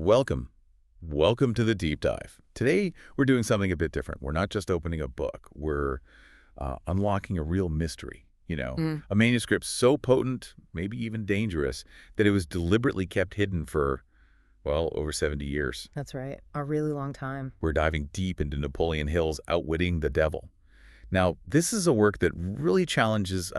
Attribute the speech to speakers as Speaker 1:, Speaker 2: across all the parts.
Speaker 1: Welcome. Welcome to the deep dive. Today, we're doing something a bit different. We're not just opening a book. We're unlocking a real mystery. A manuscript so potent, maybe even dangerous, that it was deliberately kept hidden for, well, over 70 years.
Speaker 2: That's right. A really long time.
Speaker 1: We're diving deep into Napoleon Hill's Outwitting the Devil. Now, this is a work that really challenges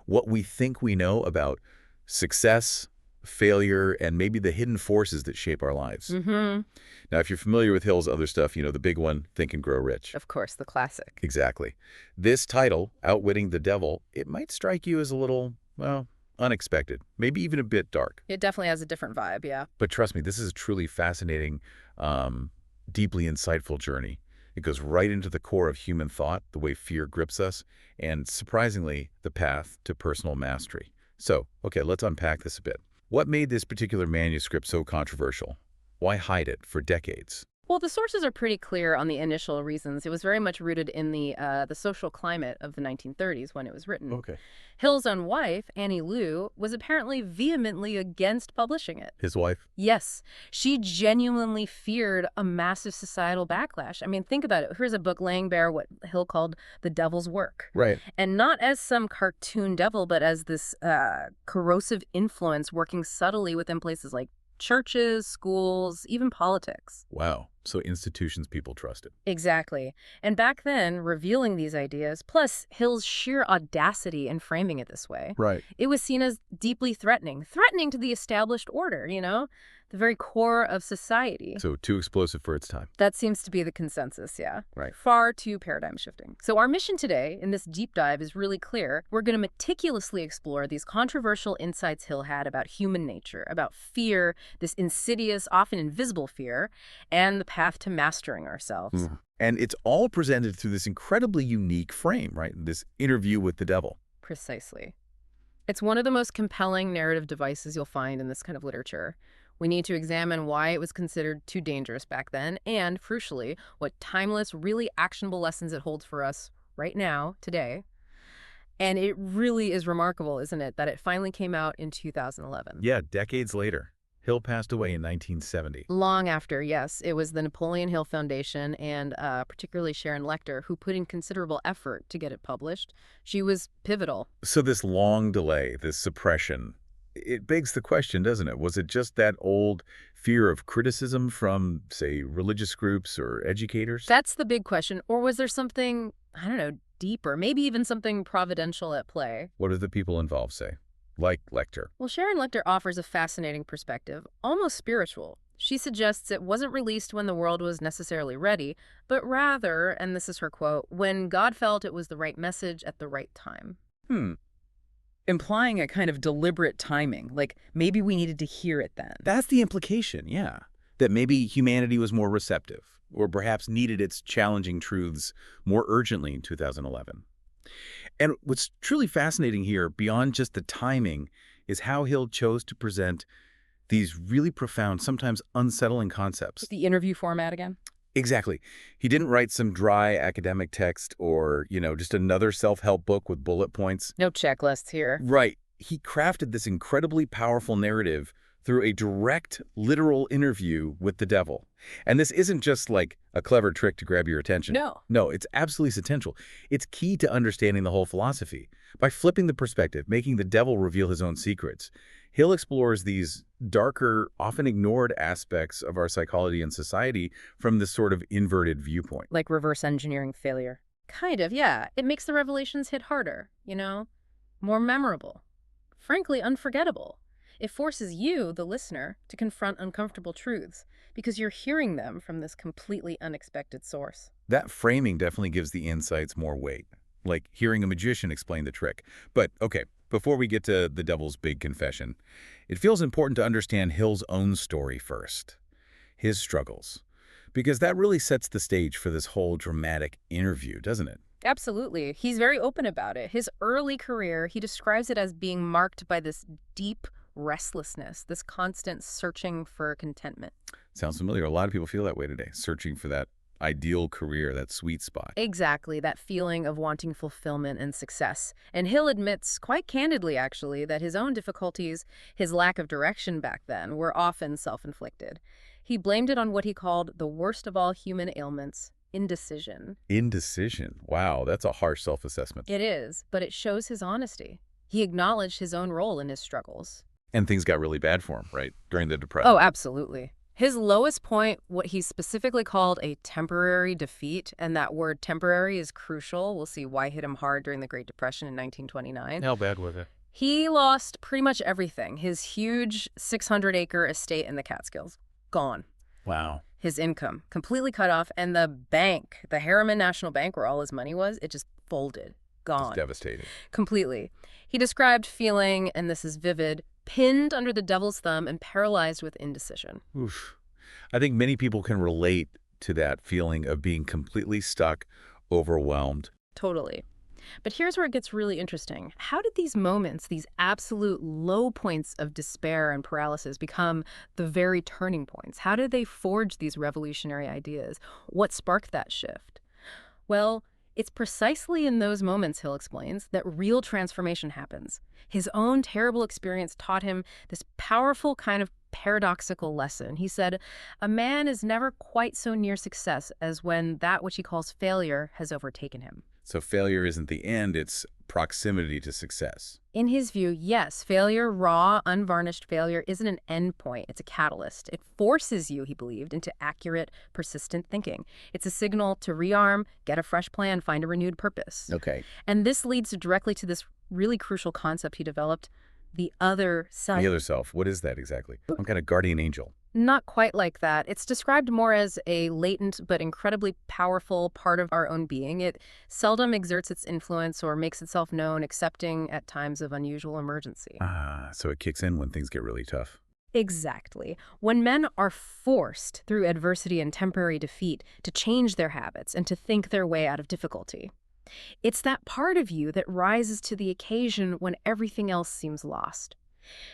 Speaker 1: what we think we know about success, failure, and maybe the hidden forces that shape our lives. Now, if you're familiar with Hill's other stuff, the big one, Think and Grow Rich.
Speaker 2: Of course, the classic.
Speaker 1: Exactly. This title, Outwitting the Devil, it might strike you as a little, well, unexpected, maybe even a bit dark.
Speaker 2: It definitely has a different vibe, yeah.
Speaker 1: But trust me, this is a truly fascinating, deeply insightful journey. It goes right into the core of human thought, the way fear grips us, and surprisingly, the path to personal mastery. So, okay, let's unpack this a bit. What made this particular manuscript so controversial? Why hide it for decades?
Speaker 2: Well, the sources are pretty clear on the initial reasons. It was very much rooted in the social climate of the 1930s when it was written.
Speaker 1: Okay.
Speaker 2: Hill's own wife, Annie Lou, was apparently vehemently against publishing it.
Speaker 1: His wife?
Speaker 2: Yes. She genuinely feared a massive societal backlash. I mean, think about it. Here's a book laying bare what Hill called the devil's work.
Speaker 1: Right.
Speaker 2: And not as some cartoon devil, but as this corrosive influence working subtly within places like churches, schools, even politics.
Speaker 1: Wow. So institutions people trusted.
Speaker 2: Exactly. And back then, revealing these ideas, plus Hill's sheer audacity in framing it this way,
Speaker 1: Right.
Speaker 2: it was seen as deeply threatening to the established order, the very core of society.
Speaker 1: So too explosive for its time.
Speaker 2: That seems to be the consensus, yeah.
Speaker 1: Right.
Speaker 2: Far too paradigm shifting. So our mission today in this deep dive is really clear. We're going to meticulously explore these controversial insights Hill had about human nature, about fear, this insidious, often invisible fear, and the path to mastering ourselves.
Speaker 1: And it's all presented through this incredibly unique frame, right? This interview with the devil.
Speaker 2: Precisely. It's one of the most compelling narrative devices you'll find in this kind of literature. We need to examine why it was considered too dangerous back then and, crucially, what timeless, really actionable lessons it holds for us right now, today. And it really is remarkable, isn't it, that it finally came out in 2011.
Speaker 1: Yeah, decades later. Hill passed away in 1970.
Speaker 2: Long after, yes. It was the Napoleon Hill Foundation and particularly Sharon Lechter who put in considerable effort to get it published. She was pivotal.
Speaker 1: So this long delay, this suppression, it begs the question, doesn't it? Was it just that old fear of criticism from, say, religious groups or educators?
Speaker 2: That's the big question. Or was there something, I don't know, deeper, maybe even something providential at play?
Speaker 1: What do the people involved say? Like Lecter.
Speaker 2: Well, Sharon Lechter offers a fascinating perspective, almost spiritual. She suggests it wasn't released when the world was necessarily ready, but rather, and this is her quote, when God felt it was the right message at the right time.
Speaker 3: Implying a kind of deliberate timing, like maybe we needed to hear it then.
Speaker 1: That's the implication, yeah. That maybe humanity was more receptive, or perhaps needed its challenging truths more urgently in 2011. And what's truly fascinating here, beyond just the timing, is how Hill chose to present these really profound, sometimes unsettling concepts.
Speaker 2: The interview format again?
Speaker 1: Exactly. He didn't write some dry academic text or, just another self-help book with bullet points.
Speaker 2: No checklists here.
Speaker 1: Right. He crafted this incredibly powerful narrative through a direct, literal interview with the devil. And this isn't just like a clever trick to grab your attention. No, it's absolutely essential. It's key to understanding the whole philosophy. By flipping the perspective, making the devil reveal his own secrets, Hill explores these darker, often ignored aspects of our psychology and society from this sort of inverted viewpoint.
Speaker 2: Like reverse engineering failure. Kind of, yeah. It makes the revelations hit harder, more memorable, frankly unforgettable. It forces you, the listener, to confront uncomfortable truths because you're hearing them from this completely unexpected source.
Speaker 1: That framing definitely gives the insights more weight, like hearing a magician explain the trick. But, okay, before we get to the devil's big confession, it feels important to understand Hill's own story first, his struggles, because that really sets the stage for this whole dramatic interview, doesn't it?
Speaker 2: Absolutely. He's very open about it. His early career, he describes it as being marked by this deep restlessness, this constant searching for contentment.
Speaker 1: Sounds familiar. A lot of people feel that way today, searching for that ideal career, that sweet spot.
Speaker 2: Exactly, that feeling of wanting fulfillment and success. And Hill admits, quite candidly actually, that his own difficulties, his lack of direction back then, were often self-inflicted. He blamed it on what he called the worst of all human ailments, indecision.
Speaker 1: Indecision. Wow, that's a harsh self-assessment.
Speaker 2: It is, but it shows his honesty. He acknowledged his own role in his struggles.
Speaker 1: And things got really bad for him, right? During the Depression.
Speaker 2: Oh, absolutely. His lowest point, what he specifically called a temporary defeat, and that word temporary is crucial. We'll see why it hit him hard during the Great Depression in 1929.
Speaker 4: How bad was it?
Speaker 2: He lost pretty much everything. His huge 600-acre estate in the Catskills, gone.
Speaker 1: Wow.
Speaker 2: His income, completely cut off, and the bank, the Harriman National Bank where all his money was, it just folded, gone.
Speaker 1: Just devastated.
Speaker 2: Completely. He described feeling, and this is vivid, pinned under the devil's thumb and paralyzed with indecision.
Speaker 1: Oof. I think many people can relate to that feeling of being completely stuck, overwhelmed.
Speaker 2: Totally. But here's where it gets really interesting. How did these moments, these absolute low points of despair and paralysis become the very turning points? How did they forge these revolutionary ideas? What sparked that shift? Well, it's precisely in those moments, Hill explains, that real transformation happens. His own terrible experience taught him this powerful kind of paradoxical lesson. He said, a man is never quite so near success as when that which he calls failure has overtaken him.
Speaker 1: So failure isn't the end, it's proximity to success.
Speaker 2: In his view, yes, failure, raw, unvarnished failure, isn't an end point. It's a catalyst. It forces you, he believed, into accurate, persistent thinking. It's a signal to rearm, get a fresh plan, find a renewed purpose.
Speaker 1: Okay.
Speaker 2: And this leads directly to this really crucial concept he developed, the other self.
Speaker 1: The other self, what is that exactly? Some kind of guardian angel.
Speaker 2: Not quite like that. It's described more as a latent but incredibly powerful part of our own being. It seldom exerts its influence or makes itself known, excepting at times of unusual emergency.
Speaker 1: So it kicks in when things get really tough.
Speaker 2: Exactly. When men are forced through adversity and temporary defeat to change their habits and to think their way out of difficulty. It's that part of you that rises to the occasion when everything else seems lost.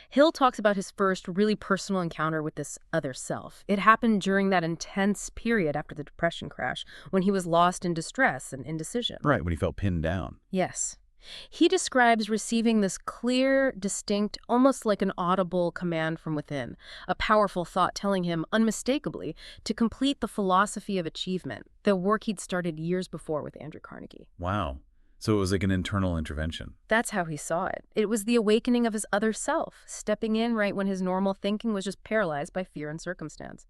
Speaker 2: Hill talks about his first really personal encounter with this other self. It happened during that intense period after the Depression crash, when he was lost in distress and indecision.
Speaker 1: Right, when he felt pinned down.
Speaker 2: Yes. He describes receiving this clear, distinct, almost like an audible command from within, a powerful thought telling him, unmistakably, to complete the philosophy of achievement, the work he'd started years before with Andrew Carnegie.
Speaker 1: Wow. So it was like an internal intervention.
Speaker 2: That's how he saw it. It was the awakening of his other self, stepping in right when his normal thinking was just paralyzed by fear and circumstance.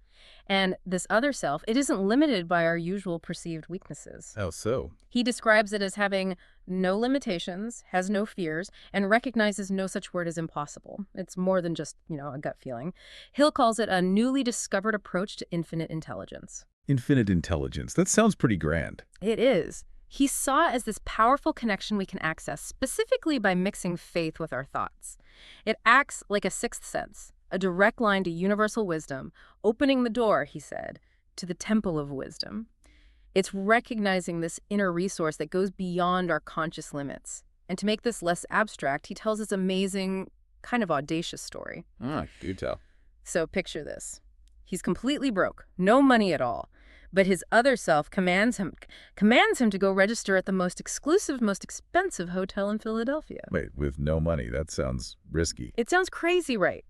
Speaker 2: And this other self, it isn't limited by our usual perceived weaknesses.
Speaker 1: Oh, so?
Speaker 2: He describes it as having no limitations, has no fears, and recognizes no such word as impossible. It's more than just, a gut feeling. Hill calls it a newly discovered approach to infinite intelligence.
Speaker 1: Infinite intelligence. That sounds pretty grand.
Speaker 2: It is. He saw it as this powerful connection we can access, specifically by mixing faith with our thoughts. It acts like a sixth sense, a direct line to universal wisdom, opening the door, he said, to the temple of wisdom. It's recognizing this inner resource that goes beyond our conscious limits. And to make this less abstract, he tells this amazing, kind of audacious story.
Speaker 1: Do tell.
Speaker 2: So picture this. He's completely broke, no money at all. But his other self commands him to go register at the most exclusive, most expensive hotel in Philadelphia.
Speaker 1: Wait, with no money? That sounds risky.
Speaker 2: It sounds crazy, right?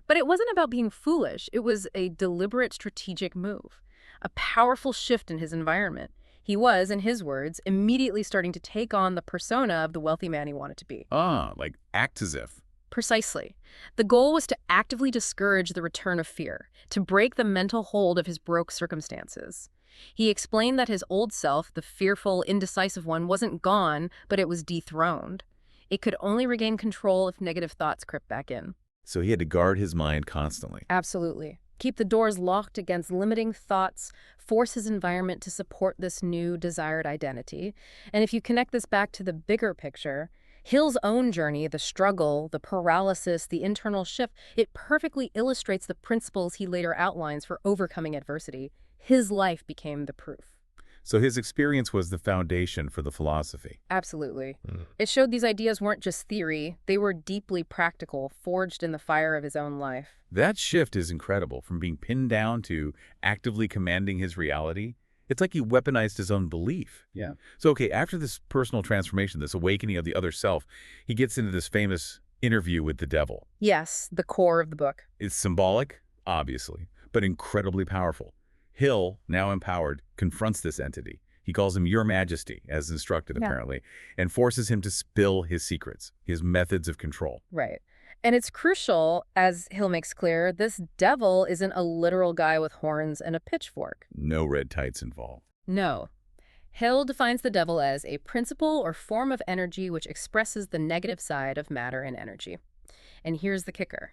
Speaker 2: But it wasn't about being foolish. It was a deliberate, strategic move, a powerful shift in his environment. He was, in his words, immediately starting to take on the persona of the wealthy man he wanted to be.
Speaker 1: Like act as if.
Speaker 2: Precisely. The goal was to actively discourage the return of fear, to break the mental hold of his broke circumstances. He explained that his old self, the fearful, indecisive one, wasn't gone, but it was dethroned. It could only regain control if negative thoughts crept back in.
Speaker 1: So he had to guard his mind constantly.
Speaker 2: Absolutely. Keep the doors locked against limiting thoughts, force his environment to support this new desired identity. And if you connect this back to the bigger picture, Hill's own journey, the struggle, the paralysis, the internal shift, it perfectly illustrates the principles he later outlines for overcoming adversity. His life became the proof.
Speaker 1: So his experience was the foundation for the philosophy.
Speaker 2: Absolutely. It showed these ideas weren't just theory. They were deeply practical, forged in the fire of his own life.
Speaker 1: That shift is incredible, from being pinned down to actively commanding his reality. It's like he weaponized his own belief.
Speaker 3: Yeah.
Speaker 1: So, okay, after this personal transformation, this awakening of the other self, he gets into this famous interview with the devil.
Speaker 2: Yes, the core of the book.
Speaker 1: It's symbolic, obviously, but incredibly powerful. Hill, now empowered, confronts this entity. He calls him Your Majesty, as instructed, apparently, and forces him to spill his secrets, his methods of control.
Speaker 2: Right. And it's crucial, as Hill makes clear, this devil isn't a literal guy with horns and a pitchfork.
Speaker 1: No red tights involved.
Speaker 2: No. Hill defines the devil as a principle or form of energy which expresses the negative side of matter and energy. And here's the kicker.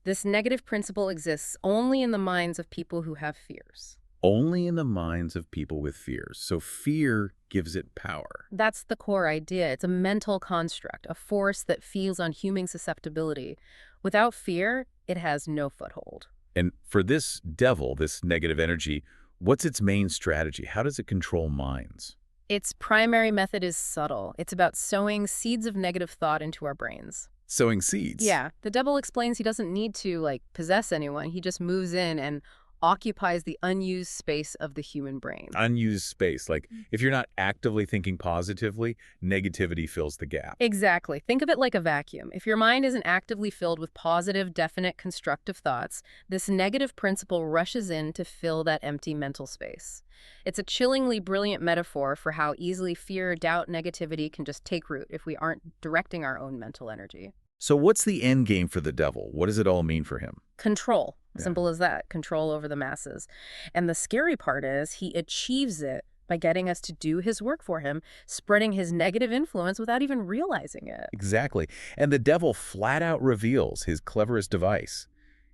Speaker 2: This negative principle exists only in the minds of people who have fears.
Speaker 1: Only in the minds of people with fears. So fear gives it power.
Speaker 2: That's the core idea. It's a mental construct, a force that feeds on human susceptibility. Without fear, it has no foothold.
Speaker 1: And for this devil, this negative energy, what's its main strategy? How does it control minds?
Speaker 2: Its primary method is subtle. It's about sowing seeds of negative thought into our brains.
Speaker 1: Sowing seeds?
Speaker 2: Yeah. The devil explains he doesn't need to, possess anyone. He just moves in and occupies the unused space of the human brain.
Speaker 1: Unused space. Like, if you're not actively thinking positively, negativity fills the gap.
Speaker 2: Exactly. Think of it like a vacuum. If your mind isn't actively filled with positive, definite, constructive thoughts, this negative principle rushes in to fill that empty mental space. It's a chillingly brilliant metaphor for how easily fear, doubt, negativity can just take root if we aren't directing our own mental energy.
Speaker 1: So what's the end game for the devil? What does it all mean for him?
Speaker 2: Control.
Speaker 1: Yeah.
Speaker 2: Simple as that. Control over the masses. And the scary part is he achieves it by getting us to do his work for him, spreading his negative influence without even realizing it.
Speaker 1: Exactly. And the devil flat out reveals his cleverest device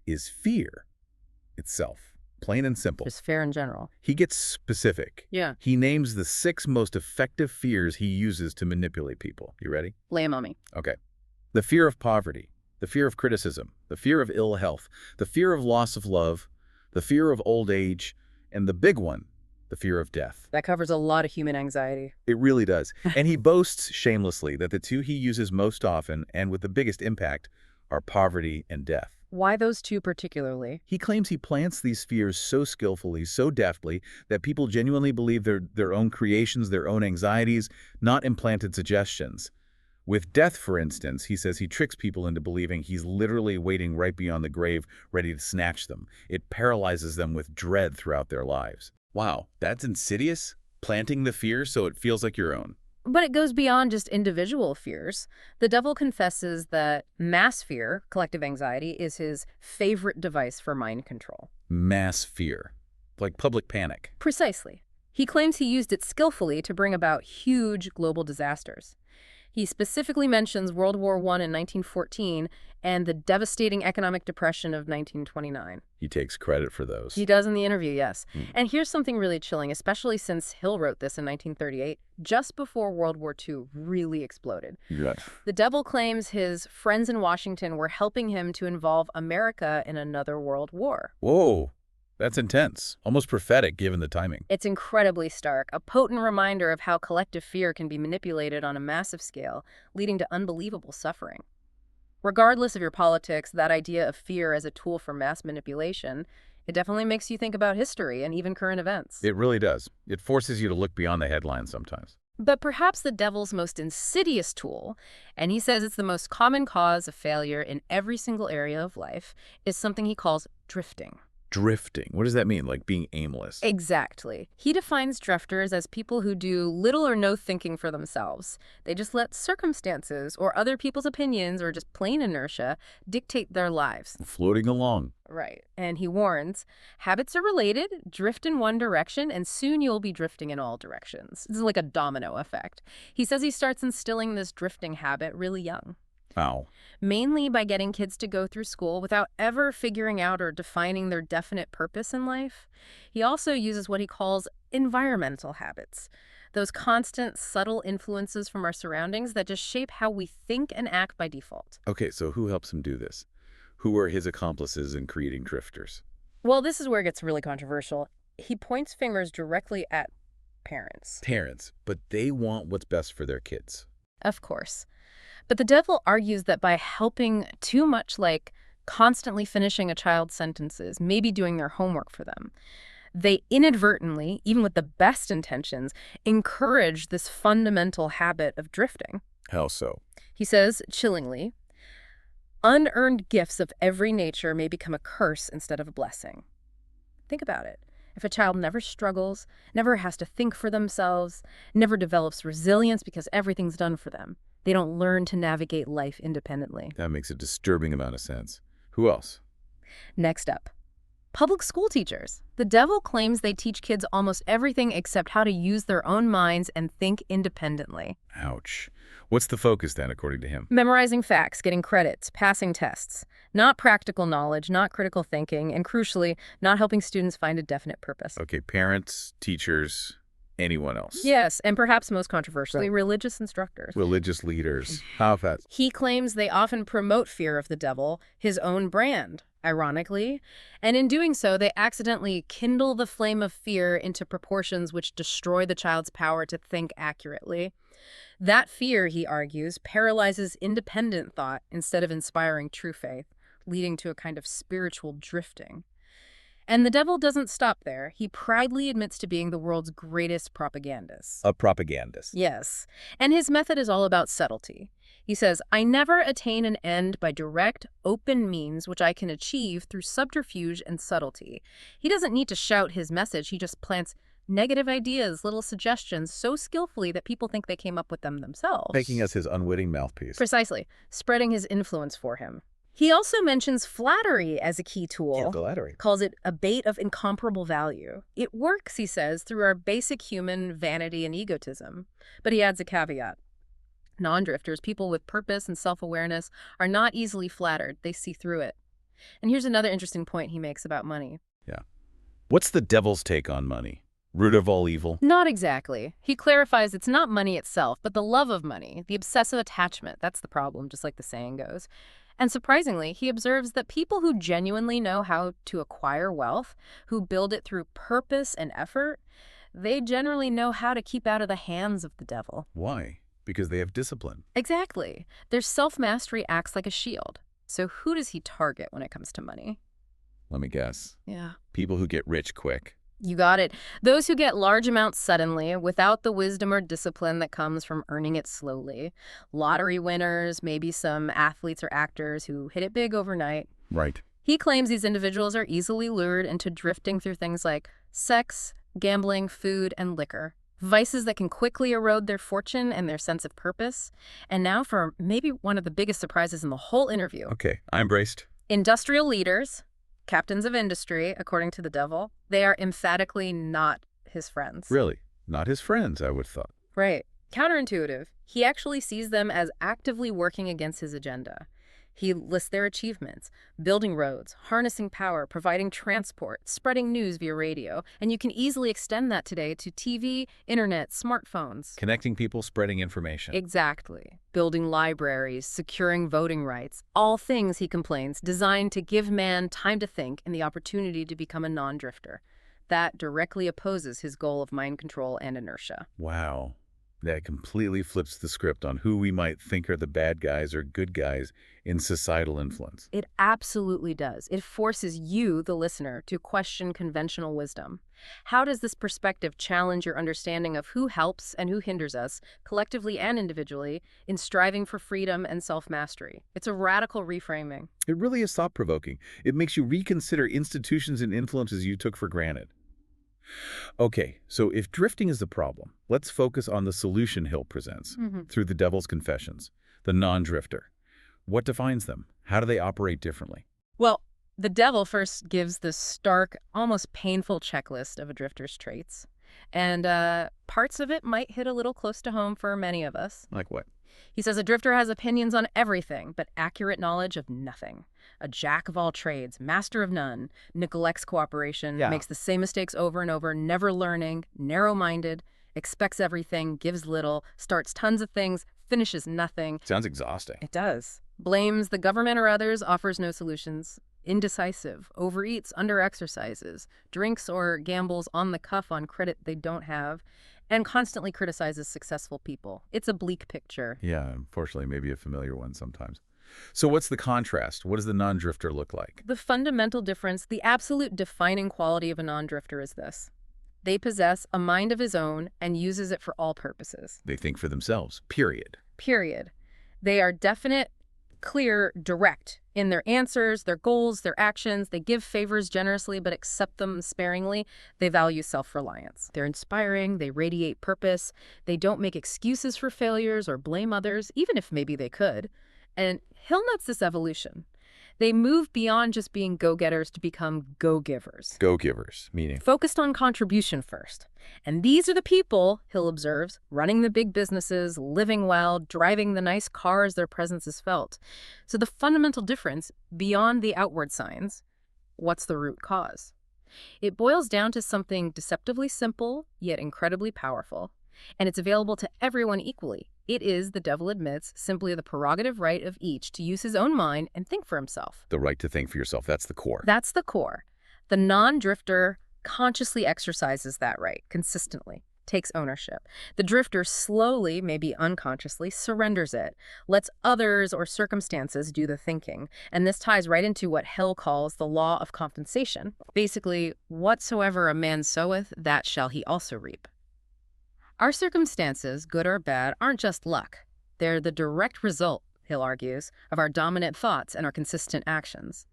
Speaker 1: is fear itself. Plain and simple.
Speaker 2: Just fear in general.
Speaker 1: He gets specific.
Speaker 2: Yeah.
Speaker 1: He names the 6 most effective fears he uses to manipulate people. You ready?
Speaker 2: Lay 'em on me.
Speaker 1: Okay. The fear of poverty, the fear of criticism, the fear of ill health, the fear of loss of love, the fear of old age, and the big one, the fear of death.
Speaker 2: That covers a lot of human anxiety.
Speaker 1: It really does. And he boasts shamelessly that the 2 he uses most often and with the biggest impact are poverty and death.
Speaker 2: Why those 2 particularly?
Speaker 1: He claims he plants these fears so skillfully, so deftly, that people genuinely believe they're their own creations, their own anxieties, not implanted suggestions. With death, for instance, he says he tricks people into believing he's literally waiting right beyond the grave, ready to snatch them. It paralyzes them with dread throughout their lives. Wow, that's insidious? Planting the fear so it feels like your own.
Speaker 2: But it goes beyond just individual fears. The devil confesses that mass fear, collective anxiety, is his favorite device for mind control.
Speaker 1: Mass fear. Like public panic.
Speaker 2: Precisely. He claims he used it skillfully to bring about huge global disasters. He specifically mentions World War I in 1914 and the devastating economic depression of 1929.
Speaker 1: He takes credit for those.
Speaker 2: He does in the interview, yes. And here's something really chilling, especially since Hill wrote this in 1938, just before World War II really exploded.
Speaker 1: Yes.
Speaker 2: The devil claims his friends in Washington were helping him to involve America in another world war.
Speaker 1: Whoa. That's intense, almost prophetic given the timing.
Speaker 2: It's incredibly stark, a potent reminder of how collective fear can be manipulated on a massive scale, leading to unbelievable suffering. Regardless of your politics, that idea of fear as a tool for mass manipulation, it definitely makes you think about history and even current events.
Speaker 1: It really does. It forces you to look beyond the headlines sometimes.
Speaker 2: But perhaps the devil's most insidious tool, and he says it's the most common cause of failure in every single area of life, is something he calls drifting.
Speaker 1: Drifting. What does that mean? Like being aimless?
Speaker 2: Exactly. He defines drifters as people who do little or no thinking for themselves. They just let circumstances or other people's opinions or just plain inertia dictate their lives.
Speaker 1: Floating along.
Speaker 2: Right. And he warns, habits are related, drift in one direction, and soon you'll be drifting in all directions. This is like a domino effect. He says he starts instilling this drifting habit really young.
Speaker 1: Wow.
Speaker 2: Mainly by getting kids to go through school without ever figuring out or defining their definite purpose in life. He also uses what he calls environmental habits, those constant, subtle influences from our surroundings that just shape how we think and act by default.
Speaker 1: Okay, so who helps him do this? Who are his accomplices in creating drifters?
Speaker 2: Well, this is where it gets really controversial. He points fingers directly at parents.
Speaker 1: Parents, but they want what's best for their kids.
Speaker 2: Of course. But the devil argues that by helping too much, like constantly finishing a child's sentences, maybe doing their homework for them, they inadvertently, even with the best intentions, encourage this fundamental habit of drifting.
Speaker 1: How so?
Speaker 2: He says, chillingly, unearned gifts of every nature may become a curse instead of a blessing. Think about it. If a child never struggles, never has to think for themselves, never develops resilience because everything's done for them, they don't learn to navigate life independently.
Speaker 1: That makes a disturbing amount of sense. Who else?
Speaker 2: Next up, public school teachers. The devil claims they teach kids almost everything except how to use their own minds and think independently.
Speaker 1: Ouch. What's the focus then, according to him?
Speaker 2: Memorizing facts, getting credits, passing tests. Not practical knowledge, not critical thinking, and crucially, not helping students find a definite purpose.
Speaker 1: Okay, parents, teachers, anyone else?
Speaker 2: Yes, and perhaps most controversially, religious instructors.
Speaker 1: Religious leaders. How fast?
Speaker 2: He claims they often promote fear of the devil, his own brand, ironically, and in doing so, they accidentally kindle the flame of fear into proportions which destroy the child's power to think accurately. That fear, he argues, paralyzes independent thought instead of inspiring true faith, leading to a kind of spiritual drifting. And the devil doesn't stop there. He proudly admits to being the world's greatest propagandist.
Speaker 1: A propagandist.
Speaker 2: Yes. And his method is all about subtlety. He says, I never attain an end by direct, open means which I can achieve through subterfuge and subtlety. He doesn't need to shout his message. He just plants negative ideas, little suggestions so skillfully that people think they came up with them themselves.
Speaker 1: Making us his unwitting mouthpiece.
Speaker 2: Precisely. Spreading his influence for him. He also mentions flattery as a key tool.
Speaker 1: Yeah, flattery.
Speaker 2: Calls it a bait of incomparable value. It works, he says, through our basic human vanity and egotism. But he adds a caveat. Non-drifters, people with purpose and self-awareness, are not easily flattered. They see through it. And here's another interesting point he makes about money.
Speaker 1: Yeah. What's the devil's take on money? Root of all evil?
Speaker 2: Not exactly. He clarifies it's not money itself, but the love of money, the obsessive attachment. That's the problem, just like the saying goes. And surprisingly, he observes that people who genuinely know how to acquire wealth, who build it through purpose and effort, they generally know how to keep out of the hands of the devil.
Speaker 1: Why? Because they have discipline.
Speaker 2: Exactly. Their self-mastery acts like a shield. So who does he target when it comes to money?
Speaker 1: Let me guess.
Speaker 2: Yeah.
Speaker 1: People who get rich quick.
Speaker 2: You got it. Those who get large amounts suddenly, without the wisdom or discipline that comes from earning it slowly. Lottery winners, maybe some athletes or actors who hit it big overnight.
Speaker 1: Right.
Speaker 2: He claims these individuals are easily lured into drifting through things like sex, gambling, food, and liquor. Vices that can quickly erode their fortune and their sense of purpose. And now for maybe one of the biggest surprises in the whole interview.
Speaker 1: Okay, I'm braced.
Speaker 2: Industrial leaders, captains of industry, according to the devil, they are emphatically not his friends.
Speaker 1: Really? Not his friends, I would have thought.
Speaker 2: Right. Counterintuitive. He actually sees them as actively working against his agenda. He lists their achievements: building roads, harnessing power, providing transport, spreading news via radio. And you can easily extend that today to TV, internet, smartphones.
Speaker 1: Connecting people, spreading information.
Speaker 2: Exactly. Building libraries, securing voting rights. All things, he complains, designed to give man time to think and the opportunity to become a non-drifter. That directly opposes his goal of mind control and inertia.
Speaker 1: Wow. That completely flips the script on who we might think are the bad guys or good guys in societal influence.
Speaker 2: It absolutely does. It forces you, the listener, to question conventional wisdom. How does this perspective challenge your understanding of who helps and who hinders us, collectively and individually, in striving for freedom and self-mastery? It's a radical reframing.
Speaker 1: It really is thought-provoking. It makes you reconsider institutions and influences you took for granted. Okay, so if drifting is the problem, let's focus on the solution Hill presents through the Devil's Confessions, the non-drifter. What defines them? How do they operate differently?
Speaker 2: Well, the devil first gives the stark, almost painful checklist of a drifter's traits. And parts of it might hit a little close to home for many of us.
Speaker 1: Like what?
Speaker 2: He says a drifter has opinions on everything, but accurate knowledge of nothing. A jack of all trades, master of none, neglects cooperation, makes the same mistakes over and over, never learning, narrow-minded, expects everything, gives little, starts tons of things, finishes nothing.
Speaker 1: Sounds exhausting.
Speaker 2: It does. Blames the government or others, offers no solutions. Indecisive, overeats, underexercises, drinks or gambles on the cuff on credit they don't have, and constantly criticizes successful people. It's a bleak picture.
Speaker 1: Yeah, unfortunately, maybe a familiar one sometimes. So what's the contrast? What does the non-drifter look like?
Speaker 2: The fundamental difference, the absolute defining quality of a non-drifter is this. They possess a mind of his own and uses it for all purposes.
Speaker 1: They think for themselves, period.
Speaker 2: Period. They are definite, clear, direct in their answers, their goals, their actions. They give favors generously but accept them sparingly. They value self-reliance. They're inspiring. They radiate purpose. They don't make excuses for failures or blame others, even if maybe they could. And Hill notes this evolution. They move beyond just being go-getters to become go-givers.
Speaker 1: Go-givers, meaning?
Speaker 2: Focused on contribution first. And these are the people, Hill observes, running the big businesses, living well, driving the nice cars their presence is felt. So the fundamental difference, beyond the outward signs, what's the root cause? It boils down to something deceptively simple, yet incredibly powerful. And it's available to everyone equally. It is, the devil admits, simply the prerogative right of each to use his own mind and think for himself.
Speaker 1: The right to think for yourself, that's the core.
Speaker 2: That's the core. The non-drifter consciously exercises that right consistently, takes ownership. The drifter slowly, maybe unconsciously, surrenders it, lets others or circumstances do the thinking. And this ties right into what Hill calls the law of compensation. Basically, whatsoever a man soweth, that shall he also reap. Our circumstances, good or bad, aren't just luck. They're the direct result, Hill argues, of our dominant thoughts and our consistent actions.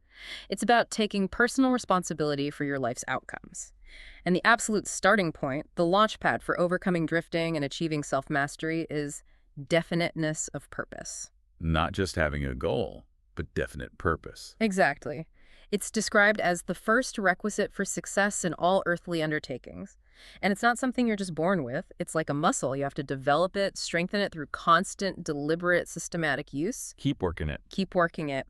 Speaker 2: It's about taking personal responsibility for your life's outcomes. And the absolute starting point, the launchpad for overcoming drifting and achieving self-mastery, is definiteness of purpose.
Speaker 1: Not just having a goal, but definite purpose.
Speaker 2: Exactly. It's described as the first requisite for success in all earthly undertakings. And it's not something you're just born with. It's like a muscle. You have to develop it, strengthen it through constant, deliberate, systematic use.
Speaker 1: Keep working it.
Speaker 2: Keep working it.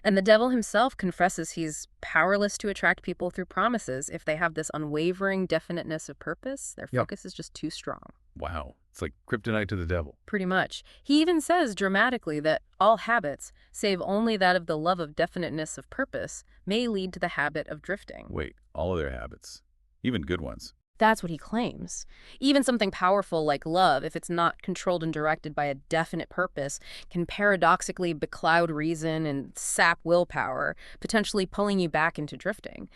Speaker 2: And the devil himself confesses he's powerless to attract people through promises if they have this unwavering definiteness of purpose. Their focus is just too strong.
Speaker 1: Wow. It's like kryptonite to the devil.
Speaker 2: Pretty much. He even says dramatically that all habits, save only that of the love of definiteness of purpose, may lead to the habit of drifting.
Speaker 1: Wait, all of their habits, even good ones.
Speaker 2: That's what he claims. Even something powerful like love, if it's not controlled and directed by a definite purpose, can paradoxically becloud reason and sap willpower, potentially pulling you back into drifting.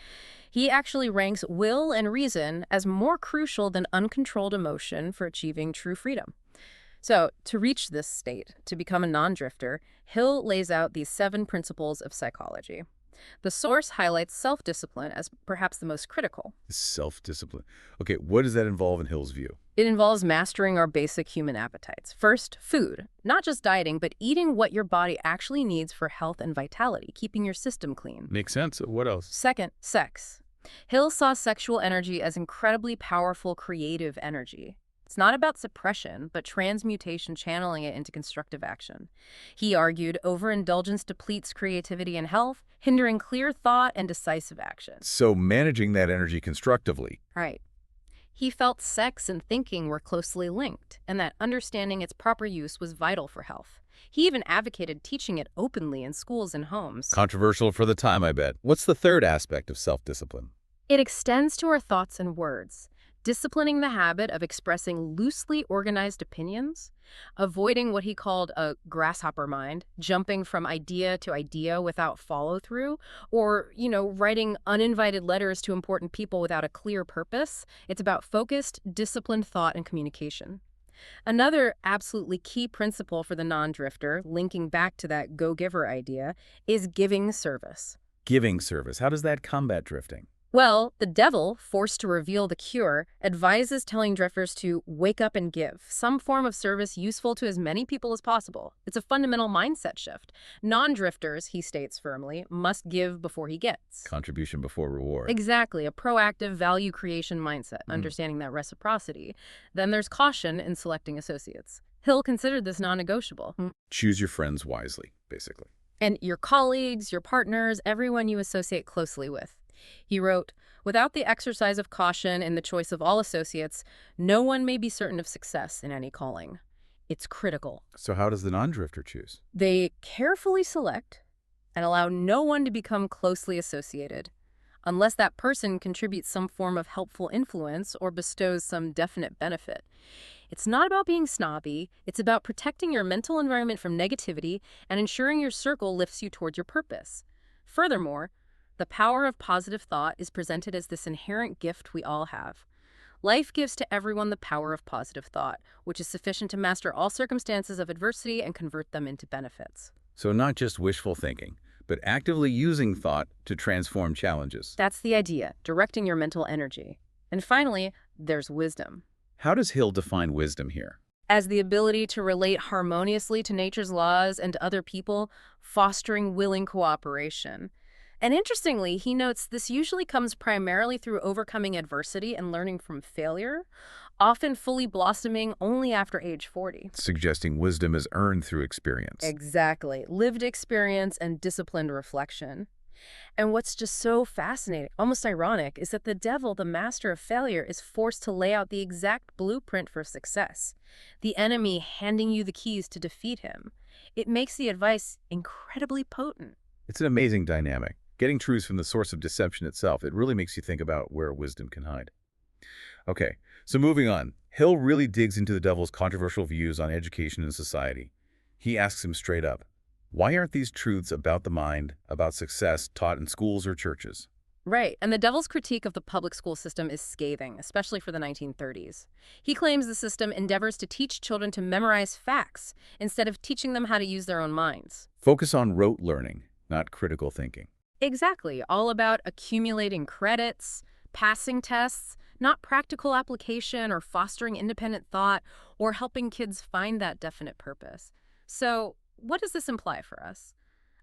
Speaker 2: He actually ranks will and reason as more crucial than uncontrolled emotion for achieving true freedom. So, to reach this state, to become a non-drifter, Hill lays out these 7 principles of psychology. The source highlights self-discipline as perhaps the most critical.
Speaker 1: Self-discipline. Okay, what does that involve in Hill's view?
Speaker 2: It involves mastering our basic human appetites. First, food. Not just dieting, but eating what your body actually needs for health and vitality, keeping your system clean.
Speaker 1: Makes sense. What else?
Speaker 2: Second, sex. Hill saw sexual energy as incredibly powerful creative energy. It's not about suppression, but transmutation, channeling it into constructive action. He argued overindulgence depletes creativity and health, hindering clear thought and decisive action.
Speaker 1: So managing that energy constructively.
Speaker 2: Right. He felt sex and thinking were closely linked, and that understanding its proper use was vital for health. He even advocated teaching it openly in schools and homes.
Speaker 1: Controversial for the time, I bet. What's the third aspect of self-discipline?
Speaker 2: It extends to our thoughts and words. Disciplining the habit of expressing loosely organized opinions, avoiding what he called a grasshopper mind, jumping from idea to idea without follow-through, or, writing uninvited letters to important people without a clear purpose. It's about focused, disciplined thought and communication. Another absolutely key principle for the non-drifter, linking back to that go-giver idea, is giving service.
Speaker 1: Giving service. How does that combat drifting?
Speaker 2: Well, the devil, forced to reveal the cure, advises telling drifters to wake up and give, some form of service useful to as many people as possible. It's a fundamental mindset shift. Non-drifters, he states firmly, must give before he gets.
Speaker 1: Contribution before reward.
Speaker 2: Exactly, a proactive value creation mindset, understanding that reciprocity. Then there's caution in selecting associates. Hill considered this non-negotiable.
Speaker 1: Choose your friends wisely, basically.
Speaker 2: And your colleagues, your partners, everyone you associate closely with. He wrote, "Without the exercise of caution in the choice of all associates, no one may be certain of success in any calling. It's critical."
Speaker 1: So how does the non-drifter choose?
Speaker 2: They carefully select and allow no one to become closely associated, unless that person contributes some form of helpful influence or bestows some definite benefit. It's not about being snobby. It's about protecting your mental environment from negativity and ensuring your circle lifts you towards your purpose. Furthermore, the power of positive thought is presented as this inherent gift we all have. Life gives to everyone the power of positive thought, which is sufficient to master all circumstances of adversity and convert them into benefits.
Speaker 1: So not just wishful thinking, but actively using thought to transform challenges.
Speaker 2: That's the idea, directing your mental energy. And finally, there's wisdom.
Speaker 1: How does Hill define wisdom here?
Speaker 2: As the ability to relate harmoniously to nature's laws and to other people, fostering willing cooperation. And interestingly, he notes this usually comes primarily through overcoming adversity and learning from failure, often fully blossoming only after age 40.
Speaker 1: Suggesting wisdom is earned through experience.
Speaker 2: Exactly. Lived experience and disciplined reflection. And what's just so fascinating, almost ironic, is that the devil, the master of failure, is forced to lay out the exact blueprint for success. The enemy handing you the keys to defeat him. It makes the advice incredibly potent.
Speaker 1: It's an amazing dynamic. Getting truths from the source of deception itself, it really makes you think about where wisdom can hide. Okay, so moving on. Hill really digs into the devil's controversial views on education and society. He asks him straight up, why aren't these truths about the mind, about success, taught in schools or churches?
Speaker 2: Right, and the devil's critique of the public school system is scathing, especially for the 1930s. He claims the system endeavors to teach children to memorize facts instead of teaching them how to use their own minds.
Speaker 1: Focus on rote learning, not critical thinking.
Speaker 2: Exactly, all about accumulating credits, passing tests, not practical application or fostering independent thought or helping kids find that definite purpose. So, what does this imply for us?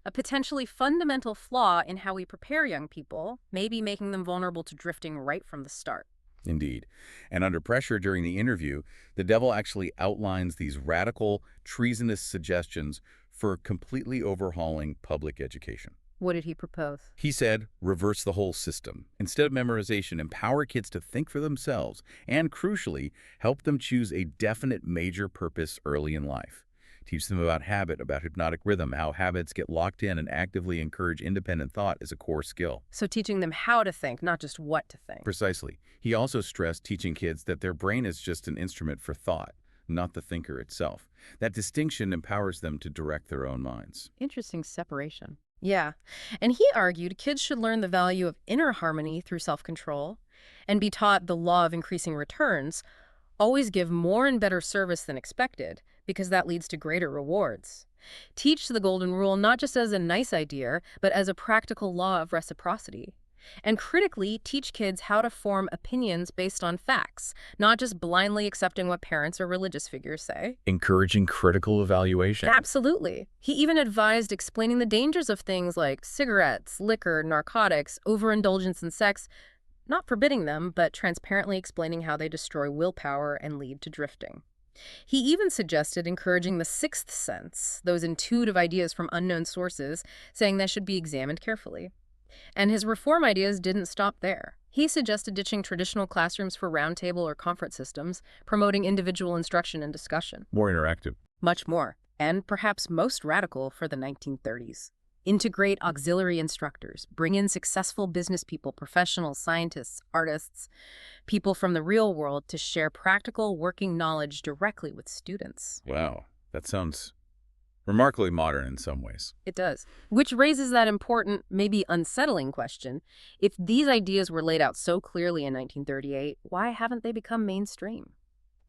Speaker 2: A potentially fundamental flaw in how we prepare young people, maybe making them vulnerable to drifting right from the start.
Speaker 1: Indeed. And under pressure during the interview, the devil actually outlines these radical, treasonous suggestions for completely overhauling public education.
Speaker 2: What did he propose?
Speaker 1: He said, reverse the whole system. Instead of memorization, empower kids to think for themselves and, crucially, help them choose a definite major purpose early in life. Teach them about habit, about hypnotic rhythm, how habits get locked in, and actively encourage independent thought as a core skill.
Speaker 2: So teaching them how to think, not just what to think.
Speaker 1: Precisely. He also stressed teaching kids that their brain is just an instrument for thought, not the thinker itself. That distinction empowers them to direct their own minds.
Speaker 2: Interesting separation. Yeah, and he argued kids should learn the value of inner harmony through self-control and be taught the law of increasing returns, always give more and better service than expected, because that leads to greater rewards. Teach the golden rule not just as a nice idea, but as a practical law of reciprocity. And critically, teach kids how to form opinions based on facts, not just blindly accepting what parents or religious figures say.
Speaker 1: Encouraging critical evaluation.
Speaker 2: Absolutely. He even advised explaining the dangers of things like cigarettes, liquor, narcotics, overindulgence in sex, not forbidding them, but transparently explaining how they destroy willpower and lead to drifting. He even suggested encouraging the sixth sense, those intuitive ideas from unknown sources, saying they should be examined carefully. And his reform ideas didn't stop there. He suggested ditching traditional classrooms for roundtable or conference systems, promoting individual instruction and discussion.
Speaker 1: More interactive.
Speaker 2: Much more, and perhaps most radical for the 1930s. Integrate auxiliary instructors, bring in successful business people, professionals, scientists, artists, people from the real world to share practical working knowledge directly with students.
Speaker 1: Wow, that sounds remarkably modern in some ways.
Speaker 2: It does. Which raises that important, maybe unsettling question. If these ideas were laid out so clearly in 1938, why haven't they become mainstream?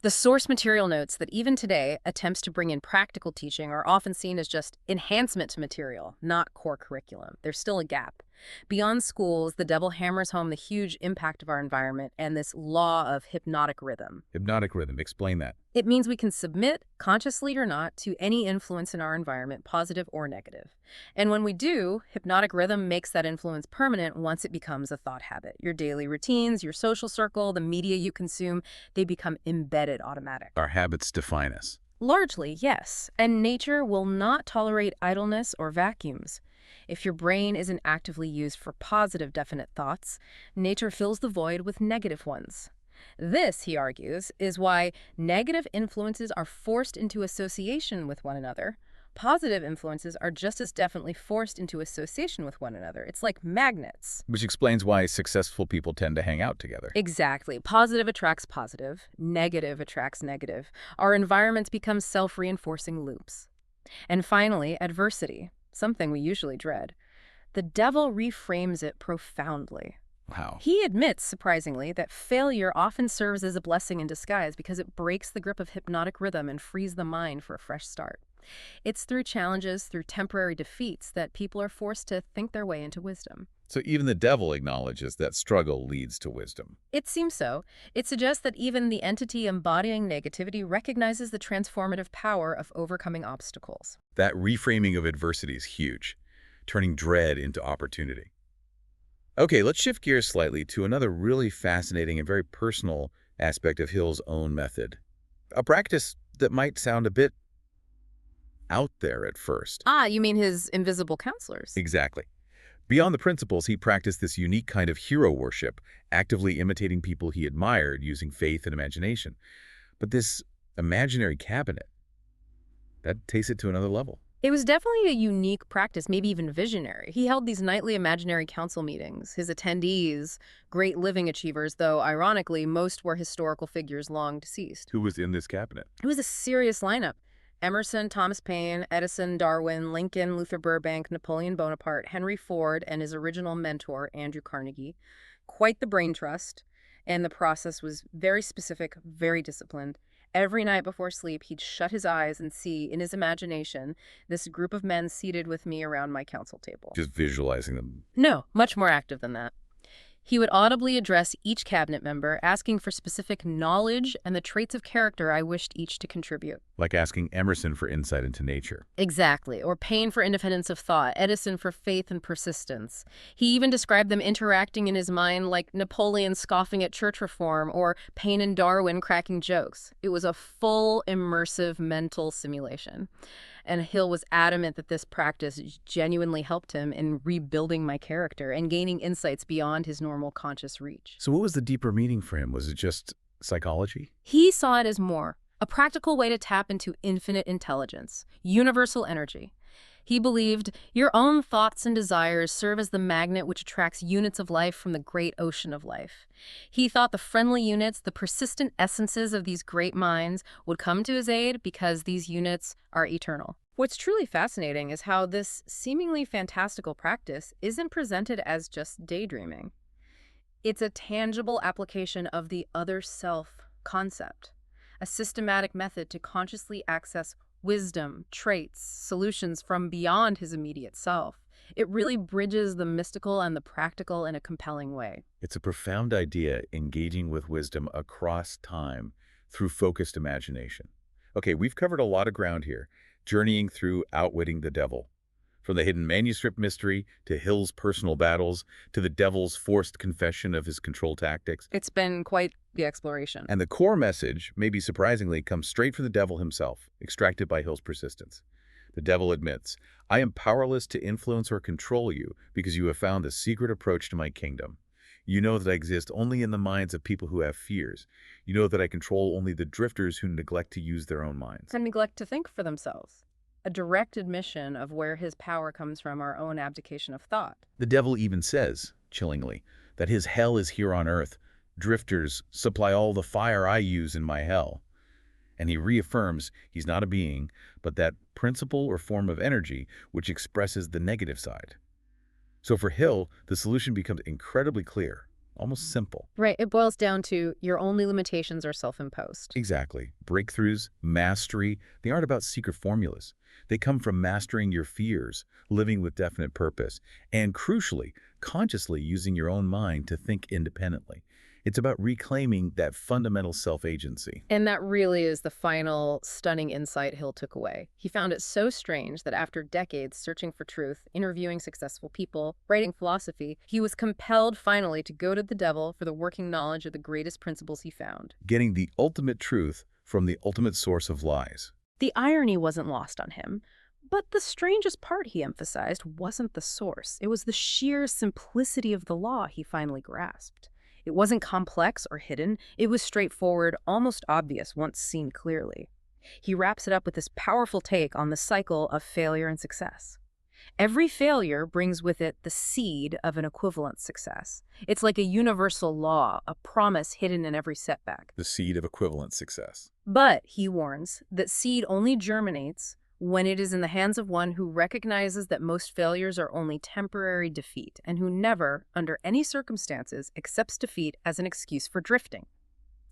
Speaker 2: The source material notes that even today, attempts to bring in practical teaching are often seen as just enhancement to material, not core curriculum. There's still a gap. Beyond schools, the devil hammers home the huge impact of our environment and this law of hypnotic rhythm.
Speaker 1: Hypnotic rhythm, explain that.
Speaker 2: It means we can submit, consciously or not, to any influence in our environment, positive or negative. And when we do, hypnotic rhythm makes that influence permanent once it becomes a thought habit. Your daily routines, your social circle, the media you consume, they become embedded automatic.
Speaker 1: Our habits define us.
Speaker 2: Largely, yes. And nature will not tolerate idleness or vacuums. If your brain isn't actively used for positive, definite thoughts, nature fills the void with negative ones. This, he argues, is why negative influences are forced into association with one another, Positive influences are just as definitely forced into association with one another. It's like magnets.
Speaker 1: Which explains why successful people tend to hang out together.
Speaker 2: Exactly. Positive attracts positive. Negative attracts negative. Our environments become self-reinforcing loops. And finally, adversity, something we usually dread. The devil reframes it profoundly.
Speaker 1: Wow.
Speaker 2: He admits, surprisingly, that failure often serves as a blessing in disguise because it breaks the grip of hypnotic rhythm and frees the mind for a fresh start. It's through challenges, through temporary defeats, that people are forced to think their way into wisdom.
Speaker 1: So even the devil acknowledges that struggle leads to wisdom.
Speaker 2: It seems so. It suggests that even the entity embodying negativity recognizes the transformative power of overcoming obstacles.
Speaker 1: That reframing of adversity is huge, turning dread into opportunity. Okay, let's shift gears slightly to another really fascinating and very personal aspect of Hill's own method. A practice that might sound a bit out there at first.
Speaker 2: Ah, you mean his invisible counselors?
Speaker 1: Exactly. Beyond the principles, he practiced this unique kind of hero worship, actively imitating people he admired using faith and imagination. But this imaginary cabinet, that takes it to another level.
Speaker 2: It was definitely a unique practice, maybe even visionary. He held these nightly imaginary council meetings. His attendees, great living achievers, though ironically, most were historical figures long deceased.
Speaker 1: Who was in this cabinet?
Speaker 2: It was a serious lineup. Emerson, Thomas Paine, Edison, Darwin, Lincoln, Luther Burbank, Napoleon Bonaparte, Henry Ford, and his original mentor, Andrew Carnegie. Quite the brain trust, and the process was very specific, very disciplined. Every night before sleep, he'd shut his eyes and see, in his imagination, this group of men seated with me around my council table.
Speaker 1: Just visualizing them.
Speaker 2: No, much more active than that. He would audibly address each cabinet member, asking for specific knowledge and the traits of character I wished each to contribute.
Speaker 1: Like asking Emerson for insight into nature.
Speaker 2: Exactly. Or Paine for independence of thought, Edison for faith and persistence. He even described them interacting in his mind like Napoleon scoffing at church reform or Paine and Darwin cracking jokes. It was a full, immersive mental simulation. And Hill was adamant that this practice genuinely helped him in rebuilding my character and gaining insights beyond his normal conscious reach.
Speaker 1: So what was the deeper meaning for him? Was it just psychology?
Speaker 2: He saw it as more, a practical way to tap into infinite intelligence, universal energy. He believed your own thoughts and desires serve as the magnet which attracts units of life from the great ocean of life. He thought the friendly units, the persistent essences of these great minds, would come to his aid because these units are eternal. What's truly fascinating is how this seemingly fantastical practice isn't presented as just daydreaming. It's a tangible application of the other self concept, a systematic method to consciously access wisdom, traits, solutions from beyond his immediate self. It really bridges the mystical and the practical in a compelling way.
Speaker 1: It's a profound idea, engaging with wisdom across time through focused imagination. Okay, we've covered a lot of ground here, journeying through Outwitting the Devil. From the hidden manuscript mystery, to Hill's personal battles, to the devil's forced confession of his control tactics.
Speaker 2: It's been quite the exploration.
Speaker 1: And the core message, maybe surprisingly, comes straight from the devil himself, extracted by Hill's persistence. The devil admits, I am powerless to influence or control you because you have found the secret approach to my kingdom. You know that I exist only in the minds of people who have fears. You know that I control only the drifters who neglect to use their own minds.
Speaker 2: And neglect to think for themselves. A direct admission of where his power comes from our own abdication of thought.
Speaker 1: The devil even says, chillingly, that his hell is here on earth. Drifters supply all the fire I use in my hell. And he reaffirms he's not a being, but that principle or form of energy which expresses the negative side. So for Hill, the solution becomes incredibly clear, almost simple.
Speaker 2: Right, it boils down to your only limitations are self-imposed.
Speaker 1: Exactly. Breakthroughs, mastery, they aren't about secret formulas. They come from mastering your fears, living with definite purpose, and crucially, consciously using your own mind to think independently. It's about reclaiming that fundamental self-agency.
Speaker 2: And that really is the final stunning insight Hill took away. He found it so strange that after decades searching for truth, interviewing successful people, writing philosophy, he was compelled finally to go to the devil for the working knowledge of the greatest principles he found.
Speaker 1: Getting the ultimate truth from the ultimate source of lies.
Speaker 2: The irony wasn't lost on him. But the strangest part, he emphasized, wasn't the source. It was the sheer simplicity of the law he finally grasped. It wasn't complex or hidden. It was straightforward, almost obvious once seen clearly.
Speaker 3: He wraps it up with this powerful take on the cycle of failure and success. Every failure brings with it the seed of an equivalent success. It's like a universal law, a promise hidden in every setback.
Speaker 1: The seed of equivalent success.
Speaker 3: But, he warns, that seed only germinates when it is in the hands of one who recognizes that most failures are only temporary defeat and who never, under any circumstances, accepts defeat as an excuse for drifting.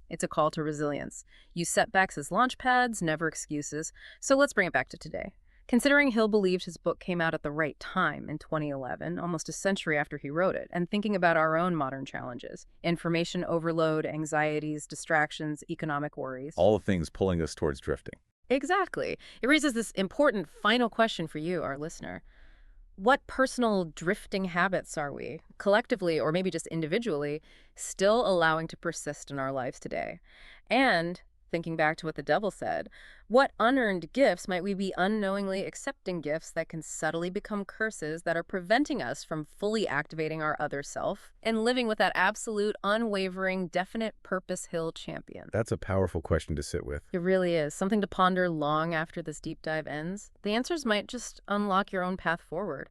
Speaker 3: It's a call to resilience. Use setbacks as launch pads, never excuses. So let's bring it back to today. Considering Hill believed his book came out at the right time in 2011, almost a century after he wrote it, and thinking about our own modern challenges, information overload, anxieties, distractions, economic worries.
Speaker 1: All the things pulling us towards drifting.
Speaker 2: Exactly. It raises this important final question for you, our listener. What personal drifting habits are we, collectively or maybe just individually, still allowing to persist in our lives today? And, thinking back to what the devil said, what unearned gifts might we be unknowingly accepting, gifts that can subtly become curses that are preventing us from fully activating our other self and living with that absolute, unwavering, definite purpose Hill champion?
Speaker 1: That's a powerful question to sit with.
Speaker 2: It really is. Something to ponder long after this deep dive ends. The answers might just unlock your own path forward.